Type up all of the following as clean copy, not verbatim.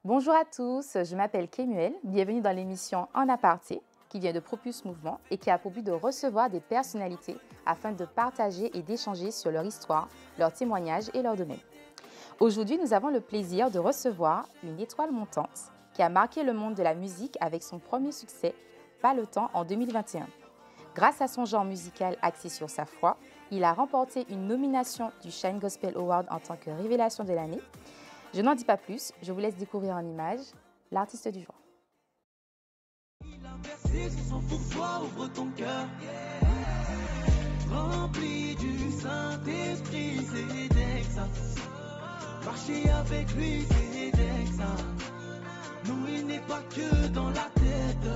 Bonjour à tous, je m'appelle Kemuel, bienvenue dans l'émission En Aparté qui vient de Propulse Mouvement et qui a pour but de recevoir des personnalités afin de partager et d'échanger sur leur histoire, leurs témoignages et leur domaine. Aujourd'hui, nous avons le plaisir de recevoir une étoile montante qui a marqué le monde de la musique avec son premier succès, Pas le temps, en 2021. Grâce à son genre musical axé sur sa foi, il a remporté une nomination du Shine Gospel Award en tant que révélation de l'année. Je n'en dis pas plus, je vous laisse découvrir en images l'artiste du jour. Il a versé son sang pour toi, ouvre ton cœur. Rempli du Saint-Esprit, c'est Dexa. Marcher avec lui, c'est Dexa. Nous, il n'est pas que dans la tête,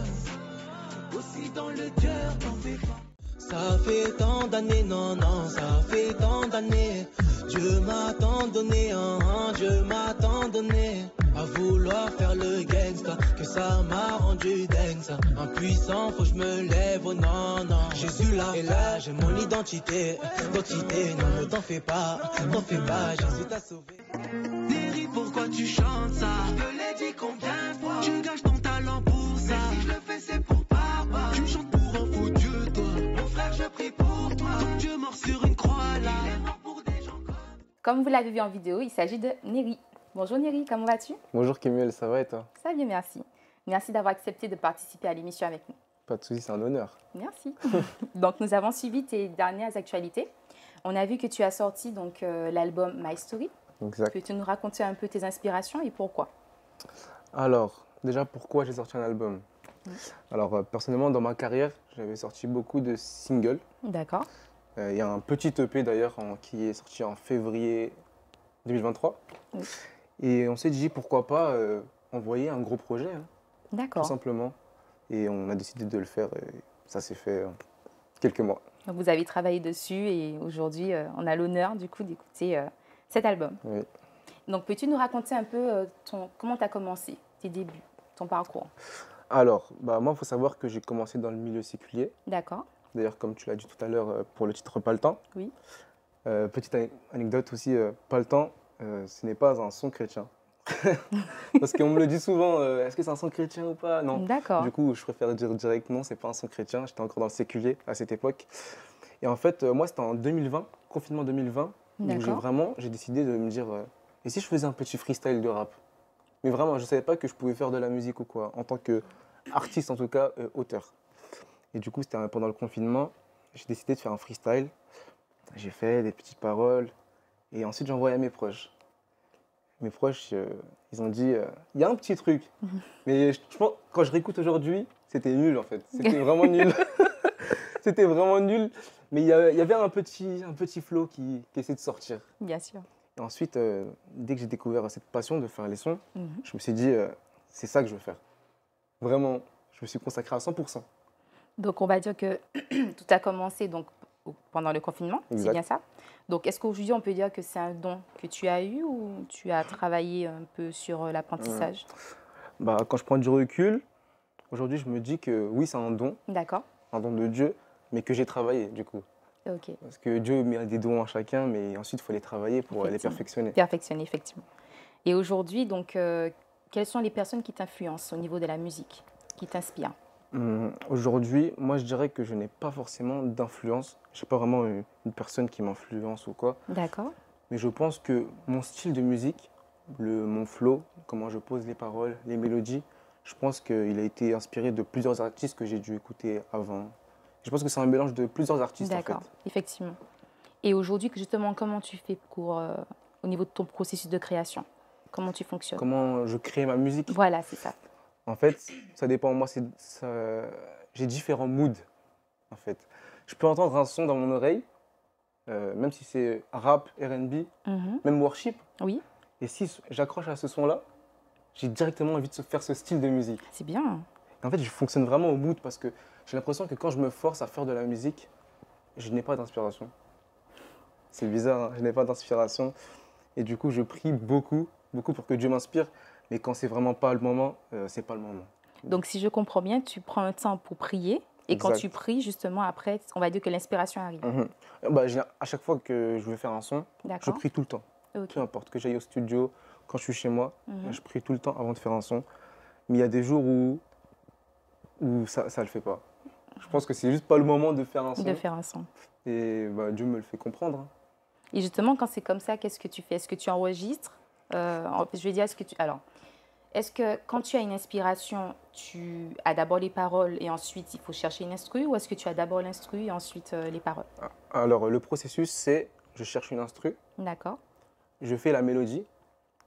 aussi dans le cœur, t'en fais pas. Ça fait tant d'années, non, non, ça fait tant d'années. Dieu m'a tant donné, Dieu m'a tant donné. À vouloir faire le gangsta, que ça m'a rendu dingue ça. Impuissant, faut que je me lève, oh non, non. Jésus là, et là, j'ai mon identité. Non, ne t'en fais pas, Jésus t'a sauvé. Terry, pourquoi tu chantes ça? Je te l'ai dit combien de fois. Tu gâches ton talent pour ça. Mais si je le fais, c'est pour papa. Tu me chantes pour un fou Dieu, toi. Mon frère, je prie pour toi. Ton Dieu mort sur une croix là. Il est mort pour des gens Comme vous l'avez vu en vidéo, il s'agit de Neri. Bonjour Neri, comment vas-tu? Bonjour Kemuel, ça va et toi? Ça va bien, merci. Merci d'avoir accepté de participer à l'émission avec nous. Pas de soucis, c'est un honneur. Merci. Donc nous avons suivi tes dernières actualités. On a vu que tu as sorti donc l'album My Story. Exact. Peux-tu nous raconter un peu tes inspirations et pourquoi? Alors, déjà pourquoi j'ai sorti un album? Alors personnellement dans ma carrière, j'avais sorti beaucoup de singles. D'accord. Il y a un petit EP d'ailleurs qui est sorti en février 2023. Oui. Et on s'est dit pourquoi pas envoyer un gros projet, tout D'accord. simplement. Et on a décidé de le faire et ça s'est fait en quelques mois. Donc vous avez travaillé dessus et aujourd'hui on a l'honneur du coup d'écouter cet album. Oui. Donc peux-tu nous raconter un peu comment tu as commencé, tes débuts, ton parcours? Alors, moi il faut savoir que j'ai commencé dans le milieu séculier. D'accord. D'ailleurs comme tu l'as dit tout à l'heure pour le titre Pas le temps. Oui. Petite anecdote aussi, Pas le temps, ce n'est pas un son chrétien. Parce qu'on me le dit souvent, est-ce que c'est un son chrétien ou pas? Non. D'accord. Du coup, je préfère dire direct non, c'est pas un son chrétien. J'étais encore dans le séculier à cette époque. Et en fait, moi, c'était en 2020, confinement 2020, où j'ai décidé de me dire, et si je faisais un petit freestyle de rap? Mais vraiment, je ne savais pas que je pouvais faire de la musique ou quoi, en tant qu'artiste, en tout cas, auteur. Et du coup, c'était pendant le confinement, j'ai décidé de faire un freestyle. J'ai fait des petites paroles et ensuite j'ai envoyé à mes proches. Mes proches, ils ont dit, il y a un petit truc. Mais je pense, quand je réécoute aujourd'hui, c'était nul en fait. C'était vraiment nul. C'était vraiment nul. Mais il y avait un petit flow qui essayait de sortir. Bien sûr. Et ensuite, dès que j'ai découvert cette passion de faire les sons, je me suis dit, c'est ça que je veux faire. Vraiment, je me suis consacré à 100%. Donc on va dire que tout a commencé donc pendant le confinement, c'est bien ça? Donc est-ce qu'aujourd'hui on peut dire que c'est un don que tu as eu ou tu as travaillé un peu sur l'apprentissage? Quand je prends du recul, aujourd'hui je me dis que oui c'est un don. D'accord. Un don de Dieu, mais que j'ai travaillé du coup. Ok. Parce que Dieu met des dons en chacun, mais ensuite il faut les travailler pour les perfectionner. Perfectionner, effectivement. Et aujourd'hui, donc, quelles sont les personnes qui t'influencent au niveau de la musique, qui t'inspirent? Aujourd'hui, moi je dirais que je n'ai pas forcément d'influence. Je n'ai pas vraiment une personne qui m'influence ou quoi. D'accord. Mais je pense que mon style de musique, mon flow, comment je pose les paroles, les mélodies, je pense qu'il a été inspiré de plusieurs artistes que j'ai dû écouter avant. Je pense que c'est un mélange de plusieurs artistes en fait. D'accord, effectivement. Et aujourd'hui, justement, comment tu fais au niveau de ton processus de création? Comment tu fonctionnes? Comment je crée ma musique? Voilà, c'est ça. En fait, ça dépend. Moi, j'ai différents moods, en fait. Je peux entendre un son dans mon oreille, même si c'est rap, R&B, même worship. Oui. Et si j'accroche à ce son-là, j'ai directement envie de faire ce style de musique. C'est bien. Et en fait, je fonctionne vraiment au mood parce que j'ai l'impression que quand je me force à faire de la musique, je n'ai pas d'inspiration. C'est bizarre, hein, je n'ai pas d'inspiration. Et du coup, je prie beaucoup pour que Dieu m'inspire. Mais quand c'est vraiment pas le moment, c'est pas le moment. Donc, si je comprends bien, tu prends un temps pour prier Et quand Exact. tu pries, justement, après, on va dire que l'inspiration arrive. Bah, à chaque fois que je veux faire un son, je D'accord. prie tout le temps. Ok. Peu importe, que j'aille au studio, quand je suis chez moi, Mhm. je prie tout le temps avant de faire un son. Mais il y a des jours où ça ne le fait pas. Je pense que c'est juste pas le moment de faire un De son. faire un son. Et bah, Dieu me le fait comprendre, hein. Et justement, quand c'est comme ça, qu'est-ce que tu fais? Est-ce que tu enregistres? Je vais dire, est-ce que tu... Alors, est-ce que quand tu as une inspiration, tu as d'abord les paroles et ensuite il faut chercher une instru, ou est-ce que tu as d'abord l'instru et ensuite les paroles? Alors, le processus, c'est je cherche une instru, D'accord. je fais la mélodie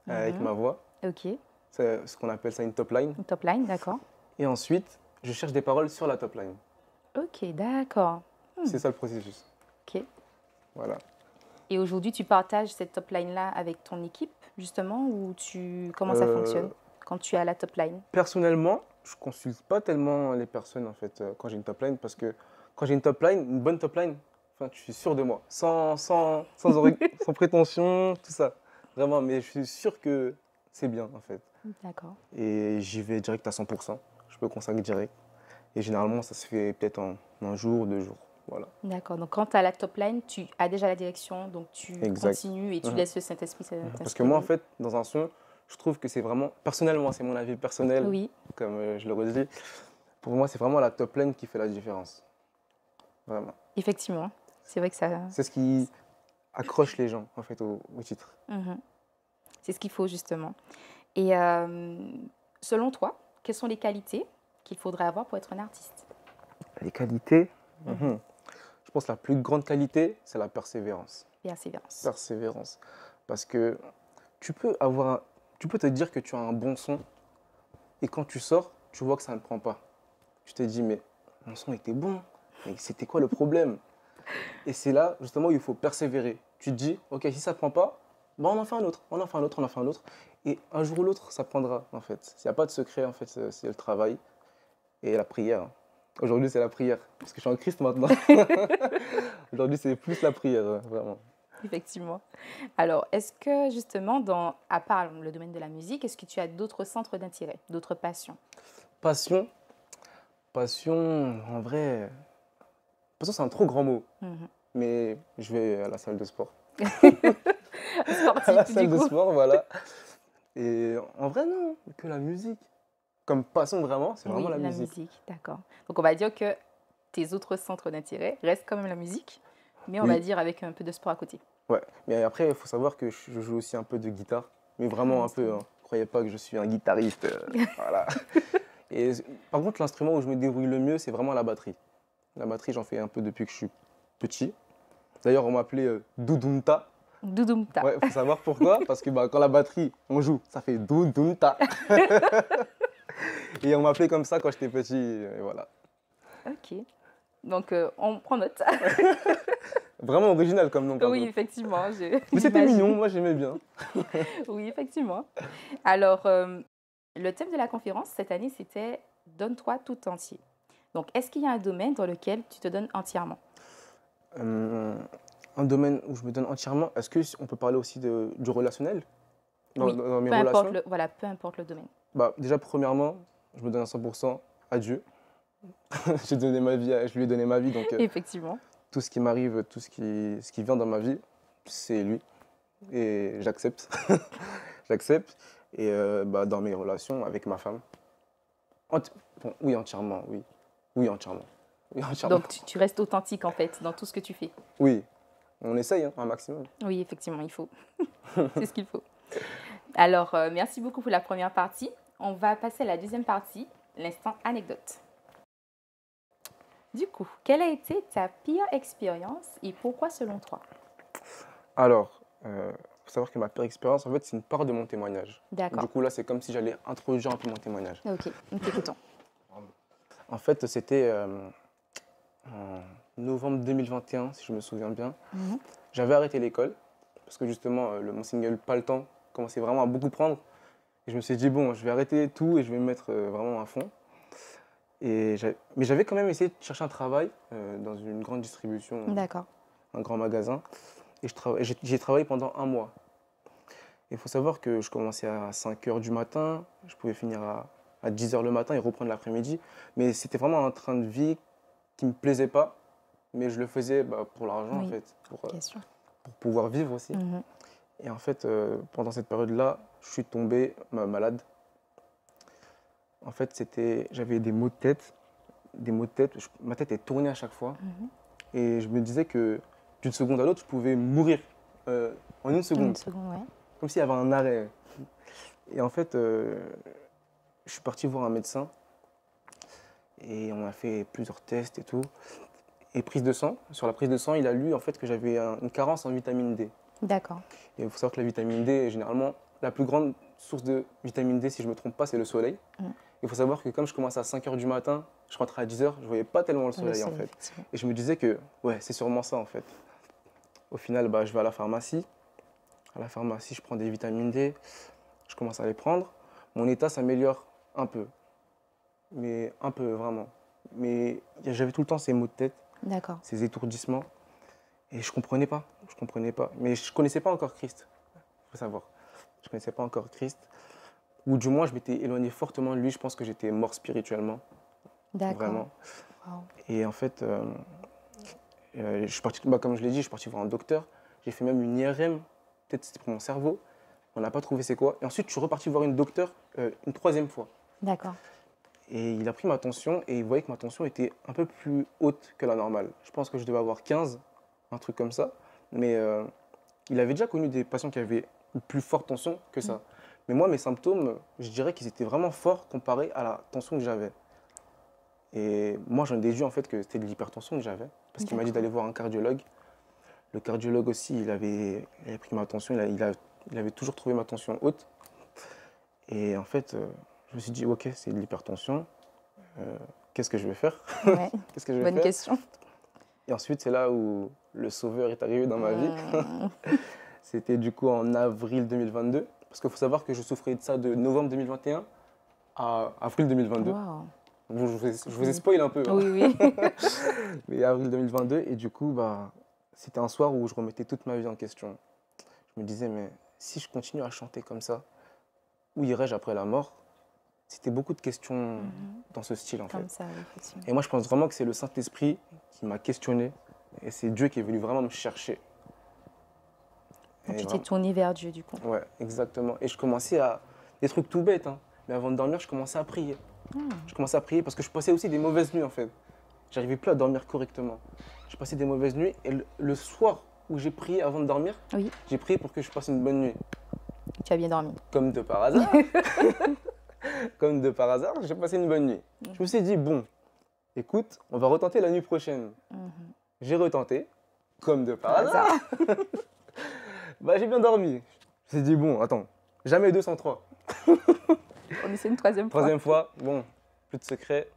avec Mhm. ma voix. Ok. C'est ce qu'on appelle ça une top line. Une top line, d'accord. Et ensuite, je cherche des paroles sur la top line. Ok, d'accord. C'est ça le processus. Ok. Voilà. Et aujourd'hui, tu partages cette top line-là avec ton équipe, justement, ou comment ça fonctionne quand tu as la top line? Personnellement, je ne consulte pas tellement les personnes en fait, quand j'ai une top line parce que quand j'ai une top line, une bonne top line, enfin, je suis sûr de moi, sans prétention, tout ça. Vraiment, mais je suis sûr que c'est bien en fait. D'accord. Et j'y vais direct à 100%. Je peux consacrer direct. Et généralement, ça se fait peut-être en un jour, 2 jours. Voilà. D'accord. Donc, quand tu as la top line, tu as déjà la direction, donc tu Exact. continues et tu Mhm. laisses le Saint-Esprit Parce que moi, en t'inspirer. fait, dans un son, je trouve que c'est vraiment, personnellement, c'est mon avis personnel, Oui, comme je le redis. Pour moi, c'est vraiment la top line qui fait la différence. Vraiment. effectivement. C'est vrai que ça... C'est ce qui accroche les gens, en fait, au titre. Mhm. C'est ce qu'il faut, justement. Et selon toi, quelles sont les qualités qu'il faudrait avoir pour être un artiste? Les qualités, Mhm. je pense que la plus grande qualité, c'est la persévérance. Persévérance. Persévérance. Parce que tu peux te dire que tu as un bon son et quand tu sors, tu vois que ça ne prend pas. Tu te dis, mais mon son était bon, mais c'était quoi le problème? Et c'est là, justement, où il faut persévérer. Tu te dis, ok, si ça ne prend pas, bah on en fait un autre, on en fait un autre, on en fait un autre. Et un jour ou l'autre, ça prendra, en fait. Il n'y a pas de secret, en fait, c'est le travail et la prière. Aujourd'hui, c'est la prière, parce que je suis en Christ maintenant. Aujourd'hui, c'est plus la prière, vraiment. Effectivement. Alors, est-ce que justement, à part le domaine de la musique, est-ce que tu as d'autres centres d'intérêt, d'autres passions? Passion, en vrai, passion, c'est un trop grand mot. Mhm. Mais je vais à la salle de sport. À la Sportif, du salle de coup. sport, voilà. Et en vrai, non, que la musique. Comme passion, vraiment, c'est vraiment Oui, la la musique. musique, d'accord. Donc, on va dire que tes autres centres d'intérêt restent quand même la musique, mais on va Oui, dire avec un peu de sport à côté. ouais. Mais après, il faut savoir que je joue aussi un peu de guitare. Mais Ah, un vraiment un peu, instrument. hein. Croyez pas que je suis un guitariste. Voilà. Et par contre, l'instrument où je me débrouille le mieux, c'est vraiment la batterie. La batterie, j'en fais un peu depuis que je suis petit. D'ailleurs, on m'appelait Doudoumta. Doudoumta. Ouais, faut savoir pourquoi. Parce que bah, quand la batterie, on joue, ça fait Doudoumta. Et on m'appelait comme ça quand j'étais petit. Et voilà. Ok. Donc, on prend note. Vraiment original comme nom, par Oui, contre. effectivement. Mais c'était j'imagine. mignon, moi j'aimais bien. Oui, effectivement. Alors, le thème de la conférence cette année, c'était Donne-toi tout entier. Donc, est-ce qu'il y a un domaine dans lequel tu te donnes entièrement? Euh, un domaine où je me donne entièrement, est-ce qu'on peut parler aussi du relationnel Oui, dans mes peu importe relations? voilà, peu importe le domaine. Bah, déjà, premièrement, je me donne à 100% à Dieu. Je lui ai donné ma vie, donc Effectivement. tout ce qui m'arrive, ce qui vient dans ma vie, c'est lui. Et j'accepte. J'accepte. Et bah, dans mes relations avec ma femme, bon, oui, entièrement, oui. Oui, entièrement. Oui, entièrement. Donc, tu restes authentique, en fait, dans tout ce que tu fais. Oui, on essaye hein, un maximum. Oui, effectivement, il faut. C'est ce qu'il faut. Alors, merci beaucoup pour la première partie. On va passer à la deuxième partie, l'instant anecdote. Du coup, quelle a été ta pire expérience et pourquoi selon toi? Alors, faut savoir que ma pire expérience, en fait, c'est une part de mon témoignage. D'accord. Du coup, là, c'est comme si j'allais introduire un peu mon témoignage. Ok, nous t'écoutons. En fait, c'était en novembre 2021, si je me souviens bien. Mhm. J'avais arrêté l'école parce que justement, mon single Pas le temps commençait vraiment à beaucoup prendre. Et je me suis dit, bon, je vais arrêter tout et je vais me mettre vraiment à fond. Mais j'avais quand même essayé de chercher un travail dans une grande distribution, D'accord. un grand magasin. Et j'ai travaillé pendant un mois. Il faut savoir que je commençais à 5 heures du matin, je pouvais finir à 10 heures le matin et reprendre l'après-midi. Mais c'était vraiment un train de vie qui ne me plaisait pas, mais je le faisais pour l'argent, en fait, bien sûr. pour pouvoir vivre aussi. Et en fait, pendant cette période-là, je suis tombé malade. En fait, j'avais des maux de tête. Ma tête est tournée à chaque fois. Et je me disais que d'une seconde à l'autre, je pouvais mourir en une seconde. Une seconde, ouais. Comme s'il y avait un arrêt. Et en fait, je suis parti voir un médecin. Et on a fait plusieurs tests et tout. Et prise de sang. Sur la prise de sang, il a lu en fait que j'avais une carence en vitamine D. D'accord. Et il faut savoir que la vitamine D, généralement, la plus grande source de vitamine D, si je ne me trompe pas, c'est le soleil. Il faut savoir que comme je commençais à 5 h du matin, je rentrais à 10 h, je ne voyais pas tellement le soleil en fait. Et je me disais que ouais, c'est sûrement ça en fait. Au final, je vais à la pharmacie. À la pharmacie, je prends des vitamines D. Je commence à les prendre. Mon état s'améliore un peu. Mais un peu, vraiment. Mais j'avais tout le temps ces maux de tête, ces étourdissements. Et je ne comprenais pas. Mais je ne connaissais pas encore Christ. Il faut savoir. Je ne connaissais pas encore Christ. Ou du moins, je m'étais éloigné fortement de lui. Je pense que j'étais mort spirituellement. D'accord. Vraiment. Wow. Et en fait, je suis parti, comme je l'ai dit, je suis parti voir un docteur. J'ai fait même une IRM. Peut-être c'était pour mon cerveau. On n'a pas trouvé c'est quoi. Et ensuite, je suis reparti voir une docteure une 3e fois. D'accord. Et il a pris ma tension et il voyait que ma tension était un peu plus haute que la normale. Je pense que je devais avoir 15, un truc comme ça. Mais il avait déjà connu des patients qui avaient une plus forte tension que ça. Mais moi, mes symptômes, je dirais qu'ils étaient vraiment forts comparés à la tension que j'avais. Et moi, j'en ai déduit en fait que c'était de l'hypertension que j'avais. Parce qu'il m'a dit d'aller voir un cardiologue. Le cardiologue aussi, il avait pris ma tension, il avait toujours trouvé ma tension haute. Et en fait, je me suis dit, ok, c'est de l'hypertension. Qu'est-ce que je vais faire? Qu'est-ce que je vais Bonne faire? question. Et ensuite, c'est là où le sauveur est arrivé dans ma vie. C'était du coup en avril 2022. Parce qu'il faut savoir que je souffrais de ça de novembre 2021 à avril 2022. Wow. Je vous ai spoil un peu. Hein. Oui. Mais avril 2022, et du coup, c'était un soir où je remettais toute ma vie en question. Je me disais, mais si je continue à chanter comme ça, où irais-je après la mort? C'était beaucoup de questions dans ce style, en fait. Comme ça, effectivement. Et moi, je pense vraiment que c'est le Saint-Esprit qui m'a questionné, et c'est Dieu qui est venu vraiment me chercher. Donc tu t'es tourné vers Dieu, du coup. Ouais, exactement. Et je commençais à... Des trucs tout bêtes, hein. Mais avant de dormir, je commençais à prier. Je commençais à prier parce que je passais aussi des mauvaises nuits, en fait. J'arrivais plus à dormir correctement. Je passais des mauvaises nuits, et le soir où j'ai prié avant de dormir, j'ai prié pour que je passe une bonne nuit. Tu as bien dormi. Comme de par hasard. Comme de par hasard, j'ai passé une bonne nuit. Je me suis dit, bon, écoute, on va retenter la nuit prochaine. J'ai retenté, comme de par hasard. J'ai bien dormi. Je me suis dit, bon, attends, jamais 203. On essaie une 3e fois. 3e fois, bon, plus de secret,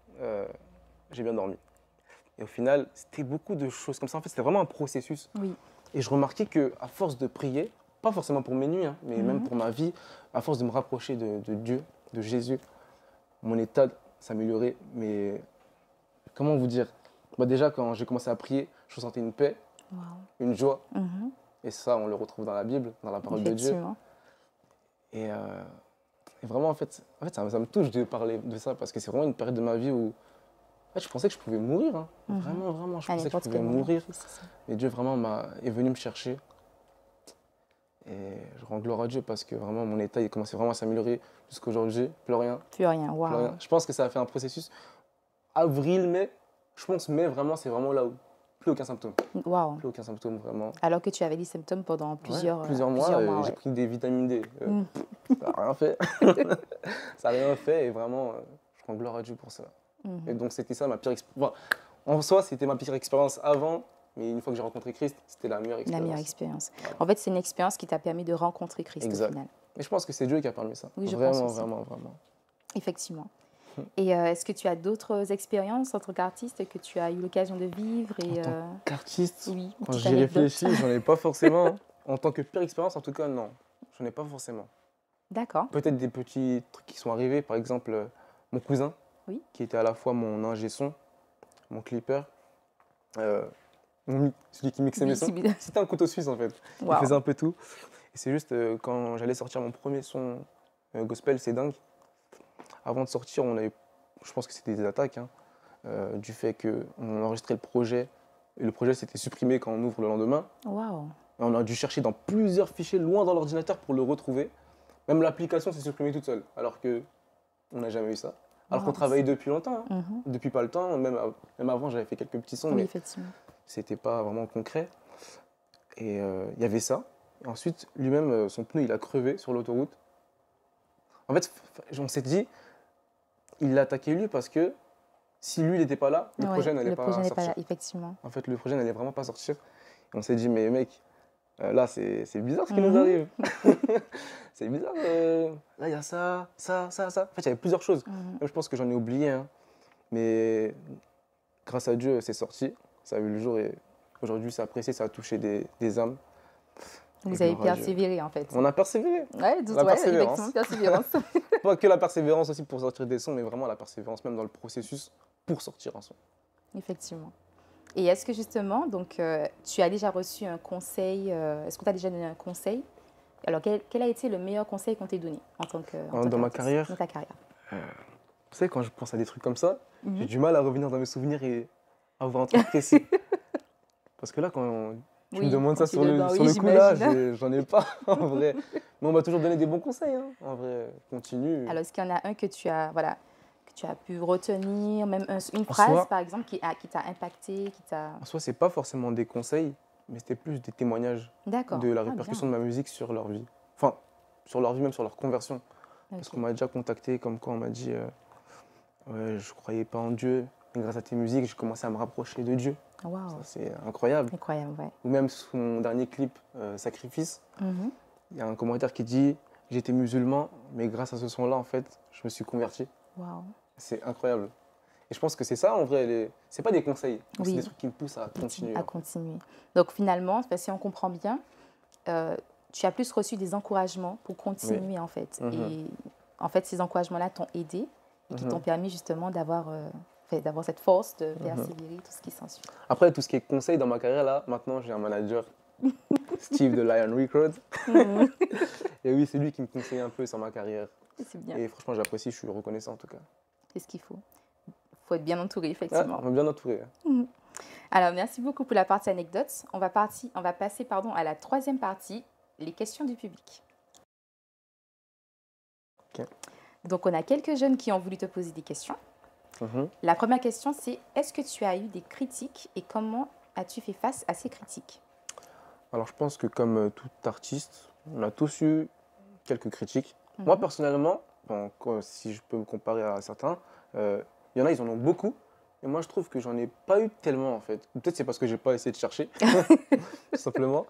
j'ai bien dormi. Et au final, c'était beaucoup de choses comme ça. En fait, c'était vraiment un processus. Oui. Et je remarquais qu'à force de prier, pas forcément pour mes nuits, hein, mais même pour ma vie, à force de me rapprocher de Dieu, de Jésus, mon état s'améliorait. Mais comment vous dire? Déjà, quand j'ai commencé à prier, je ressentais une paix, une joie. Et ça, on le retrouve dans la Bible, dans la parole de Dieu. Et vraiment, en fait ça me touche de parler de ça parce que c'est vraiment une période de ma vie où je pensais que je pouvais mourir. Hein. Vraiment, je pensais que je pouvais mourir. Et Dieu vraiment est venu me chercher. Et je rends gloire à Dieu parce que vraiment, mon état il commençait vraiment à s'améliorer jusqu'à aujourd'hui. Plus rien. Plus rien, waouh. Plus rien. Je pense que ça a fait un processus. Avril, mai, je pense mai, vraiment, c'est vraiment là où plus aucun symptôme. Waouh. Plus aucun symptôme, vraiment. Alors que tu avais des symptômes pendant plusieurs mois. J'ai pris des vitamines D. Ça n'a rien fait. Ça n'a rien fait et vraiment, je rends gloire à Dieu pour ça. Et donc, c'était ça ma pire expérience. En soi, c'était ma pire expérience avant, mais une fois que j'ai rencontré Christ, c'était la meilleure expérience. La meilleure expérience. Voilà. En fait, c'est une expérience qui t'a permis de rencontrer Christ au final. Et je pense que c'est Dieu qui a permis ça. Oui, je pense aussi. Vraiment. Effectivement. Et est-ce que tu as d'autres expériences en tant qu'artiste que tu as eu l'occasion de vivre en tant qu'artiste, oui, quand j'y réfléchis, j'en ai pas forcément. En tant que pire expérience, en tout cas, non. J'en ai pas forcément. D'accord. Peut-être des petits trucs qui sont arrivés. Par exemple, mon cousin, qui était à la fois mon ingé son, mon clipper, celui qui mixait mes sons. C'était un couteau suisse, en fait. Il faisait un peu tout. Et c'est juste quand j'allais sortir mon premier son gospel, c'est dingue. Avant de sortir, je pense que c'était des attaques. Hein. du fait qu'on a enregistré le projet, et le projet s'était supprimé quand on ouvre le lendemain. Waouh. Et on a dû chercher dans plusieurs fichiers loin dans l'ordinateur pour le retrouver. Même l'application s'est supprimée toute seule, alors qu'on n'a jamais eu ça. Alors qu'on travaillait depuis longtemps, hein. Depuis pas le temps, même avant j'avais fait quelques petits sons, Oui, mais effectivement. c'était pas vraiment concret. Et il y avait ça. Et ensuite, lui-même, son pneu, il a crevé sur l'autoroute. En fait, on s'est dit, il l'a attaqué lui parce que si lui, il n'était pas là, le projet n'allait pas sortir. Pas là, effectivement. En fait, le projet n'allait vraiment pas sortir. Et on s'est dit, mais mec, là, c'est bizarre ce qui nous arrive. C'est bizarre. Là, il y a ça. En fait, il y avait plusieurs choses. Même, je pense que j'en ai oublié. Hein. Mais grâce à Dieu, c'est sorti. Ça a vu le jour et aujourd'hui, c'est apprécié. Ça a touché des âmes. Vous avez persévéré, en fait. On a persévéré. Ouais, la persévérance. Persévérance. Pas que la persévérance aussi pour sortir des sons, mais vraiment la persévérance même dans le processus pour sortir un son. Effectivement. Et est-ce que justement, donc, tu as déjà reçu un conseil, est-ce qu'on t'a déjà donné un conseil? Alors, quel a été le meilleur conseil qu'on t'ait donné en tant que dans ma carrière? Dans ta carrière. Tu sais, quand je pense à des trucs comme ça, j'ai du mal à revenir dans mes souvenirs et avoir un truc précis. Parce que là, quand tu me demandes ça sur le coup, là, j'en ai pas, en vrai. Mais on m'a toujours donné des bons conseils, hein. En vrai, continue. Alors, est-ce qu'il y en a un que tu as, voilà, que tu as pu retenir, même une phrase, par exemple, qui t'a impacté, En soi, c'est pas forcément des conseils, mais c'était plus des témoignages de la répercussion de ma musique sur leur vie. Enfin, sur leur vie, même sur leur conversion. Okay. Parce qu'on m'a déjà contacté, comme quoi on m'a dit ouais, je croyais pas en Dieu, mais grâce à tes musiques, j'ai commencé à me rapprocher de Dieu. Wow. Ça, c'est incroyable. Incroyable, ouais. Ou même son dernier clip, Sacrifice, il y a un commentaire qui dit j'étais musulman, mais grâce à ce son-là, en fait, je me suis converti. Wow. C'est incroyable. Et je pense que c'est ça, en vrai, c'est pas des conseils, c'est des trucs qui me poussent à continuer. À continuer. Donc finalement, si on comprend bien, tu as plus reçu des encouragements pour continuer, en fait. Et en fait, ces encouragements-là t'ont aidé et qui t'ont permis justement d'avoir cette force de persévérer, tout ce qui s'ensuit. Après, tout ce qui est conseil dans ma carrière, là, maintenant, j'ai un manager, Steve de Lion Records. Et oui, c'est lui qui me conseille un peu sur ma carrière. C'est bien. Et franchement, j'apprécie, je suis reconnaissant en tout cas. C'est ce qu'il faut. Il faut être bien entouré, effectivement. Ouais, on est bien entouré. Alors, merci beaucoup pour la partie anecdote. On va passer à la troisième partie, les questions du public. Okay. Donc, on a quelques jeunes qui ont voulu te poser des questions. La première question, c'est est-ce que tu as eu des critiques et comment as-tu fait face à ces critiques? Alors, je pense que comme tout artiste, on a tous eu quelques critiques. Moi, personnellement, si je peux me comparer à certains, il y en a, ils en ont beaucoup. Et moi, je trouve que j'en ai pas eu tellement, en fait. Peut-être c'est parce que j'ai pas essayé de chercher, tout simplement.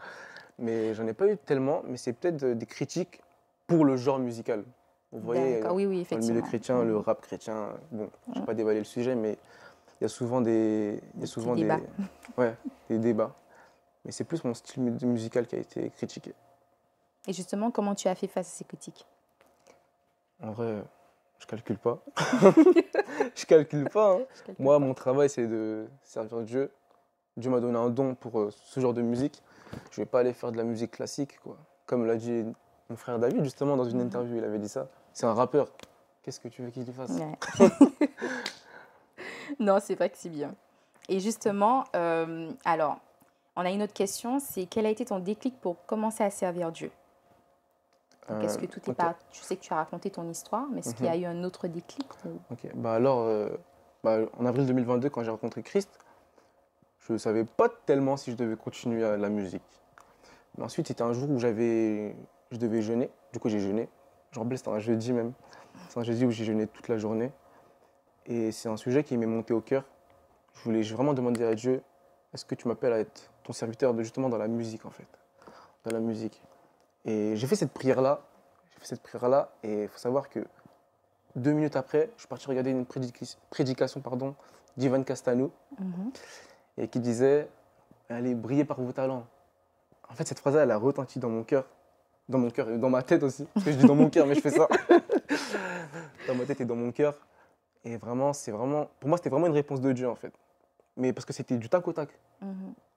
Mais j'en ai pas eu tellement. Mais c'est peut-être des critiques pour le genre musical. Vous voyez, oui, dans le milieu chrétien, le rap chrétien, bon, je ne vais pas dévaler le sujet, mais il y a souvent des débats. Ouais, des débats. Mais c'est plus mon style musical qui a été critiqué. Et justement, comment tu as fait face à ces critiques? En vrai, je calcule pas. Je calcule pas. Hein. Moi, mon travail, c'est de servir Dieu. Dieu m'a donné un don pour ce genre de musique. Je vais pas aller faire de la musique classique, quoi. Comme l'a dit mon frère David, justement, dans une interview, il avait dit ça. C'est un rappeur. Qu'est-ce que tu veux qu'il fasse? Non, c'est vrai que c'est bien. Et justement, alors, on a une autre question, c'est quel a été ton déclic pour commencer à servir Dieu? Est-ce que tout est pas... Je sais que tu as raconté ton histoire, mais est-ce qu'il y a eu un autre déclic Ok, alors, en avril 2022, quand j'ai rencontré Christ, je ne savais pas tellement si je devais continuer à la musique. Mais ensuite, c'était un jour où je devais jeûner. Du coup, j'ai jeûné. Je me rappelle, c'était un jeudi même. C'est un jeudi où j'ai jeûné toute la journée. Et c'est un sujet qui m'est monté au cœur. J'ai vraiment demandé à Dieu, est-ce que tu m'appelles à être ton serviteur justement dans la musique, en fait. Dans la musique. Et j'ai fait cette prière-là. Et il faut savoir que 2 minutes après, je suis parti regarder une prédication d'Ivan Castano. Et qui disait, allez, brillez par vos talents. En fait, cette phrase-là, elle a retenti dans mon cœur et dans ma tête aussi. Parce que je dis dans mon cœur, mais je fais ça. Dans ma tête et dans mon cœur. Et vraiment, pour moi, c'était vraiment une réponse de Dieu, en fait. Mais parce que c'était du tac au tac.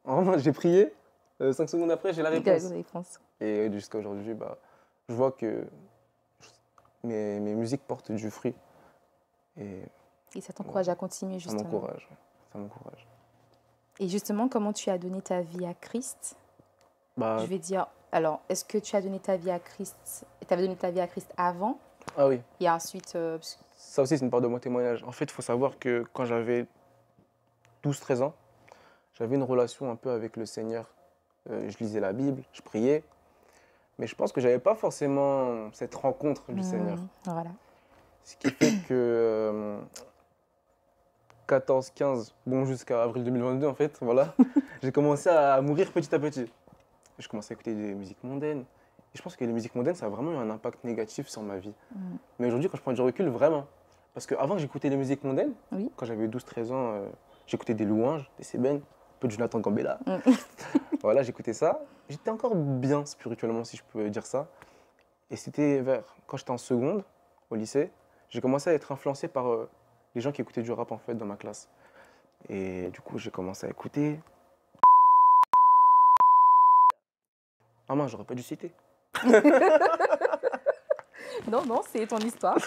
Vraiment, j'ai prié. 5 secondes après, j'ai la réponse. Et jusqu'à aujourd'hui, je vois que mes musiques portent du fruit. Et Et ça t'encourage à continuer, justement. Ça m'encourage, ça m'encourage. Et justement, comment tu as donné ta vie à Christ? Je vais dire, alors, est-ce que tu as donné ta vie à Christ, tu avais donné ta vie à Christ avant? Ah oui. Et ensuite... Ça aussi, c'est une part de mon témoignage. En fait, il faut savoir que quand j'avais 12-13 ans, j'avais une relation un peu avec le Seigneur. Je lisais la Bible, je priais, mais je pense que je n'avais pas forcément cette rencontre du Seigneur. Voilà. Ce qui fait que 14-15, bon, jusqu'à avril 2022, en fait, voilà, j'ai commencé à mourir petit à petit. Je commençais à écouter des musiques mondaines. Et je pense que les musiques mondaines, ça a vraiment eu un impact négatif sur ma vie. Mais aujourd'hui, quand je prends du recul, vraiment. Parce qu'avant, j'écoutais les musiques mondaines. Oui. Quand j'avais 12-13 ans, j'écoutais des louanges, des sébènes, un peu de Jonathan Gambella. Voilà, j'écoutais ça. J'étais encore bien spirituellement, si je peux dire ça. Et c'était quand j'étais en seconde, au lycée, j'ai commencé à être influencé par les gens qui écoutaient du rap, en fait, dans ma classe. Et du coup, j'ai commencé à écouter. Ah mince, j'aurais pas dû citer. Non, non, c'est ton histoire.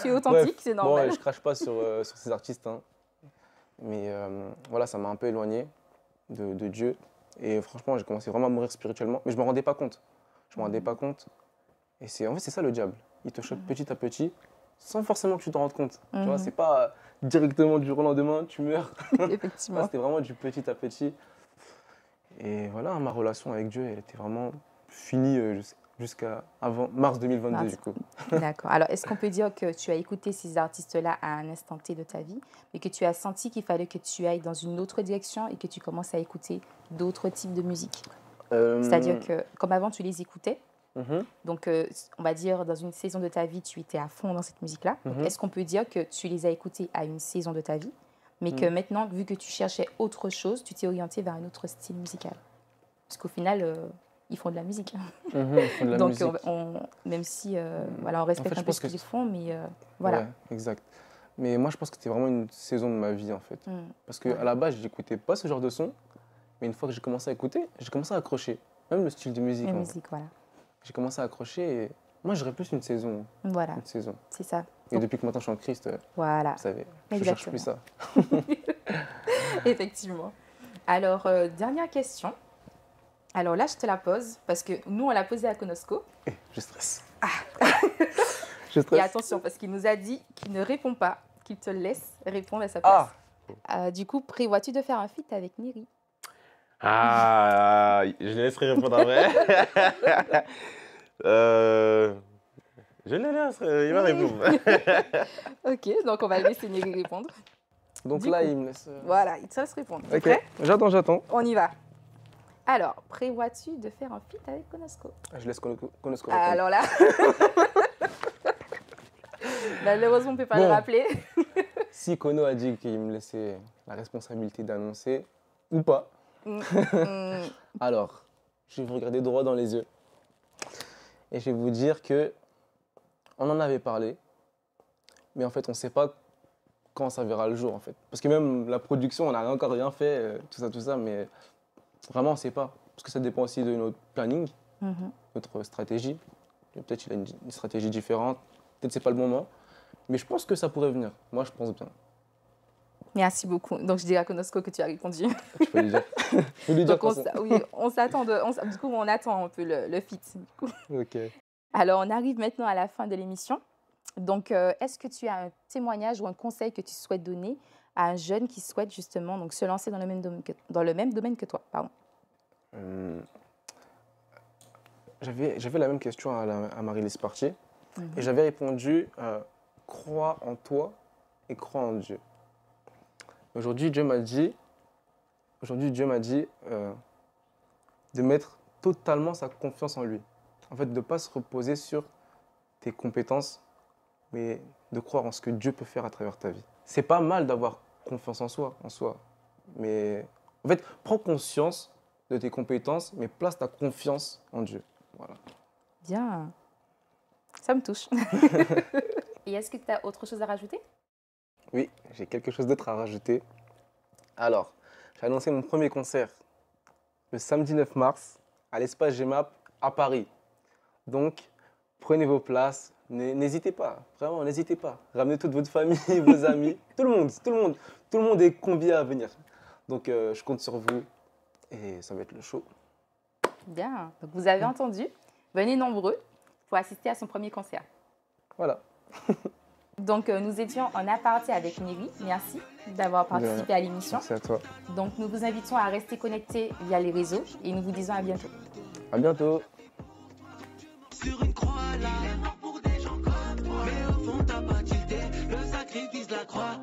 Tu es authentique, c'est normal. Bon, je crache pas sur ces artistes. Hein. Mais voilà, ça m'a un peu éloigné de Dieu. Et franchement, j'ai commencé vraiment à mourir spirituellement. Mais je ne me rendais pas compte. Je ne me rendais pas compte. Et en fait, c'est ça le diable. Il te choque petit à petit, sans forcément que tu t'en rendes compte. Tu vois, c'est pas directement du jour au lendemain, tu meurs. Effectivement. C'était vraiment du petit à petit. Et voilà, ma relation avec Dieu, elle était vraiment finie jusqu'à avant mars 2022, du coup. D'accord. Alors, est-ce qu'on peut dire que tu as écouté ces artistes-là à un instant T de ta vie, mais que tu as senti qu'il fallait que tu ailles dans une autre direction et que tu commences à écouter d'autres types de musique? C'est-à-dire que, comme avant, tu les écoutais. Donc, on va dire, dans une saison de ta vie, tu étais à fond dans cette musique-là. Est-ce qu'on peut dire que tu les as écoutés à une saison de ta vie, mais que maintenant, vu que tu cherchais autre chose, tu t'es orienté vers un autre style musical? Parce qu'au final, ils font de la musique. Ils font de la donc, musique. même si voilà, on respecte un peu ce qu'ils font, mais voilà. Ouais, exact. Mais moi, je pense que c'était vraiment une saison de ma vie, en fait. Parce qu'à la base, je n'écoutais pas ce genre de son, mais une fois que j'ai commencé à écouter, j'ai commencé à accrocher. Même le style de musique. La musique, voilà. J'ai commencé à accrocher et moi, j'aurais plus une saison. Voilà, une saison. c'est ça. Et depuis que maintenant je suis en Christ, voilà. vous savez, je ne cherche plus ça. Effectivement. Alors, dernière question. Alors là, je te la pose parce que nous, on l'a posée à Konosko. Je stresse. Je stresse. Et attention, parce qu'il nous a dit qu'il ne répond pas, qu'il te laisse répondre à sa place. Du coup, prévois-tu de faire un feat avec Niri? Je les laisserai répondre après. Je le laisse, il va répondre. Ok, donc on va laisser Niri répondre. Donc là, il me laisse... Voilà, il te laisse répondre. Ok, j'attends. On y va. Alors, prévois-tu de faire un feat avec Konosko? Je laisse Konosko répondre. Alors là... Malheureusement, on ne peut pas le rappeler. Si Kono a dit qu'il me laissait la responsabilité d'annoncer, ou pas, alors, je vais vous regarder droit dans les yeux. Et je vais vous dire que on en avait parlé, mais en fait, on ne sait pas quand ça verra le jour, en fait. Parce que même la production, on n'a encore rien fait, tout ça, mais vraiment, on ne sait pas. Parce que ça dépend aussi de notre planning, notre stratégie. Peut-être qu'il a une stratégie différente, peut-être que ce n'est pas le moment. Mais je pense que ça pourrait venir. Moi, je pense bien. Merci beaucoup. Donc, je dirais à Konosko que tu as répondu. Je peux lui dire. Je peux lui dire. Donc, on s'attend. Du coup, on attend un peu le feat. Ok. Alors, on arrive maintenant à la fin de l'émission. Donc, est-ce que tu as un témoignage ou un conseil que tu souhaites donner à un jeune qui souhaite justement donc, se lancer dans le même domaine que toi? Pardon. J'avais la même question à Marie-Lise Partier. Et j'avais répondu crois en toi et crois en Dieu. Aujourd'hui, Dieu m'a dit de mettre totalement sa confiance en lui. En fait, de ne pas se reposer sur tes compétences, mais de croire en ce que Dieu peut faire à travers ta vie. C'est pas mal d'avoir confiance en soi. Mais en fait, prends conscience de tes compétences, mais place ta confiance en Dieu. Voilà. Bien. Ça me touche. Et est-ce que tu as autre chose à rajouter? Oui, j'ai quelque chose d'autre à rajouter. Alors, j'ai annoncé mon premier concert le samedi 9 mars à l'espace GEMAP à Paris. Donc, prenez vos places, N'hésitez pas, vraiment, n'hésitez pas. Ramenez toute votre famille, vos amis, tout le monde est convié à venir. Donc, je compte sur vous et ça va être le show. Bien, donc vous avez entendu. Venez nombreux pour assister à son premier concert. Voilà. Donc, nous étions en aparté avec Miri. Merci d'avoir participé à l'émission. Merci à toi. Donc, nous vous invitons à rester connectés via les réseaux et nous vous disons à bientôt. À bientôt. Sur une croix là, pour des gens comme toi. Mais au fond, t'as pas tilté, le sacrifice, la croix.